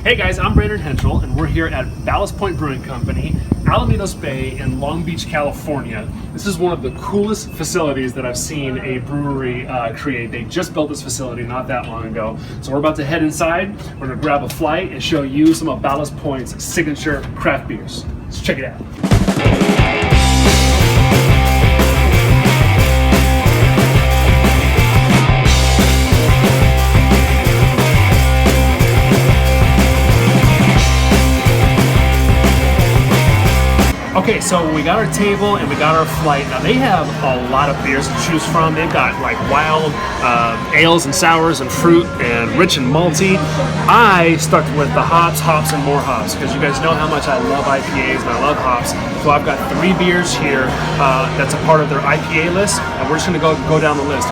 Hey guys, I'm Brandon Henschel, and we're here at Ballast Point Brewing Company, Alamitos Bay in Long Beach, California. This is one of the coolest facilities that I've seen a brewery create. They just built this facility not that long ago. So we're about to head inside, we're gonna grab a flight and show you some of Ballast Point's signature craft beers. Let's check it out. Okay, so we got our table and we got our flight. Now they have a lot of beers to choose from. They've got like wild ales and sours and fruit and rich and malty. I stuck with the hops, and more hops because you guys know how much I love IPAs and I love hops. So I've got 3 beers here that's a part of their IPA list, and we're just gonna go down the list.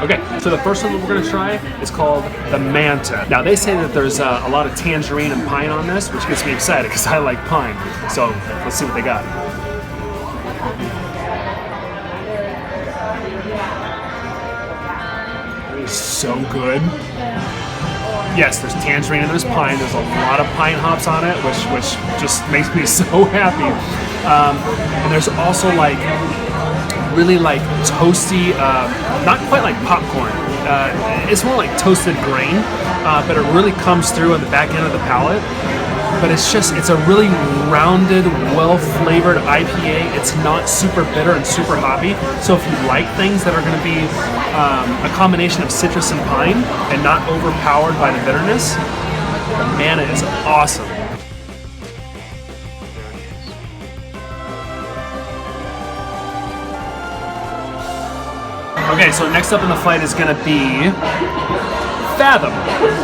Okay, so the first one that we're going to try is called the Manta. Now they say that there's a lot of tangerine and pine on this, which gets me excited because I like pine. So let's see what they got. It is so good. Yes, there's tangerine and there's pine. There's a lot of pine hops on it, which just makes me so happy. And there's also like really like toasty, not quite like popcorn. It's more like toasted grain, but it really comes through on the back end of the palate. But it's a really rounded, well-flavored IPA. It's not super bitter and super hoppy. So if you like things that are going to be a combination of citrus and pine and not overpowered by the bitterness, the Manta is awesome. Okay, so next up in the flight is going to be Fathom.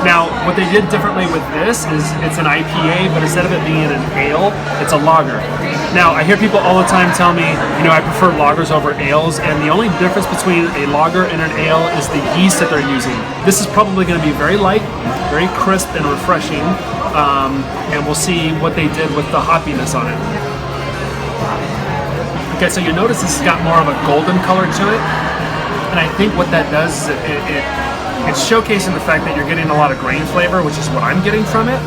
Now, what they did differently with this is it's an IPA, but instead of it being an ale, it's a lager. Now, I hear people all the time tell me, you know, I prefer lagers over ales, and the only difference between a lager and an ale is the yeast that they're using. This is probably going to be very light, very crisp and refreshing, and we'll see what they did with the hoppiness on it. Okay, so you notice this has got more of a golden color to it. And I think what that does is it's showcasing the fact that you're getting a lot of grain flavor, which is what I'm getting from it.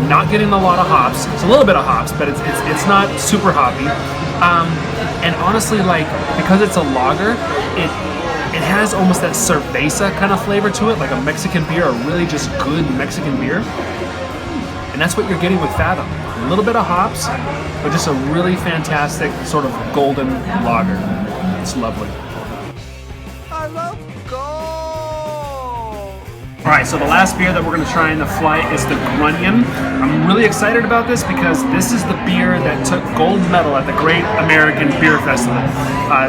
Not getting a lot of hops. It's a little bit of hops, but it's not super hoppy. And honestly, like because it's a lager, it has almost that cerveza kind of flavor to it, like a Mexican beer, a really just good Mexican beer. And that's what you're getting with Fathom. A little bit of hops, but just a really fantastic sort of golden lager. It's lovely. I love gold! Alright, so the last beer that we're going to try in the flight is the Grunion. I'm really excited about this because this is the beer that took gold medal at the Great American Beer Festival.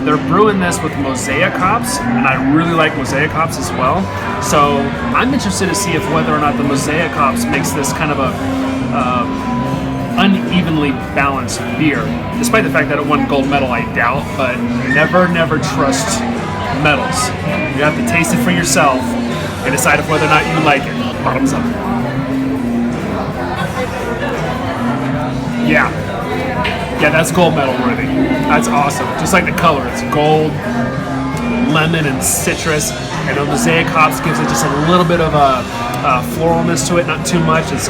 They're brewing this with Mosaic hops, and I really like Mosaic hops as well. So I'm interested to see if whether or not the Mosaic hops makes this kind of a unevenly balanced beer. Despite the fact that it won gold medal, I doubt, but never trust medals. You have to taste it for yourself and decide if whether or not you like it. Bottoms up. Yeah, that's gold medal worthy. That's awesome. Just like the color, it's gold, lemon, and citrus. And the Mosaic hops gives it just a little bit of a floralness to it, not too much. It's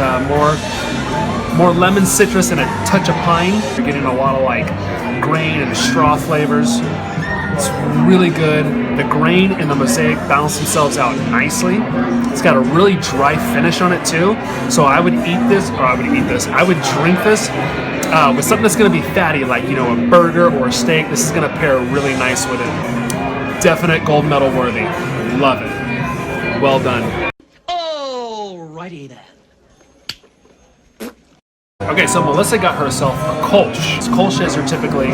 more lemon, citrus, and a touch of pine. You're getting a lot of like grain and straw flavors. It's really good. The grain and the Mosaic balance themselves out nicely. It's got a really dry finish on it too. So I would drink this with something that's going to be fatty, like, you know, a burger or a steak. This is going to pair really nice with it. Definite gold medal worthy. Love it. Well done. Alrighty then. Okay, so Melissa got herself a Kolsch. Kolsch's are typically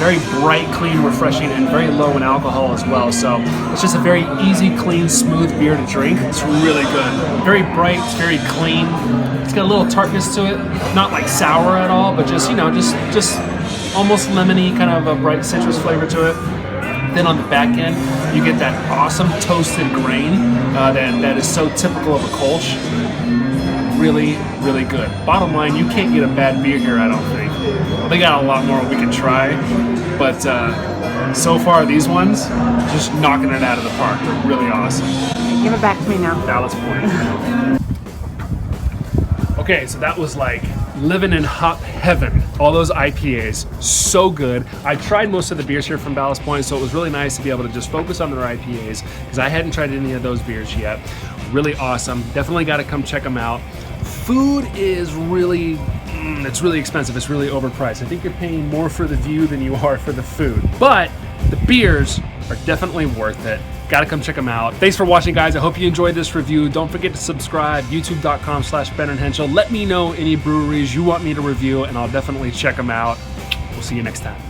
very bright, clean, refreshing, and very low in alcohol as well. So it's just a very easy, clean, smooth beer to drink. It's really good. Very bright, it's very clean. It's got a little tartness to it. Not like sour at all, but just, you know, just almost lemony, kind of a bright citrus flavor to it. Then on the back end, you get that awesome toasted grain that is so typical of a Kolsch. Really good. Bottom line, you can't get a bad beer here, I don't think. They got a lot more we can try, but so far these ones, just knocking it out of the park. They're really awesome. Give it back to me now. Ballast Point. Okay, so that was like living in hop heaven. All those IPAs, so good. I tried most of the beers here from Ballast Point, so it was really nice to be able to just focus on their IPAs because I hadn't tried any of those beers yet. Really awesome. Definitely got to come check them out. Food is really, it's really expensive. It's really overpriced. I think you're paying more for the view than you are for the food. But the beers are definitely worth it. Gotta come check them out. Thanks for watching, guys. I hope you enjoyed this review. Don't forget to subscribe, youtube.com/Ben and Henschel. Let me know any breweries you want me to review, and I'll definitely check them out. We'll see you next time.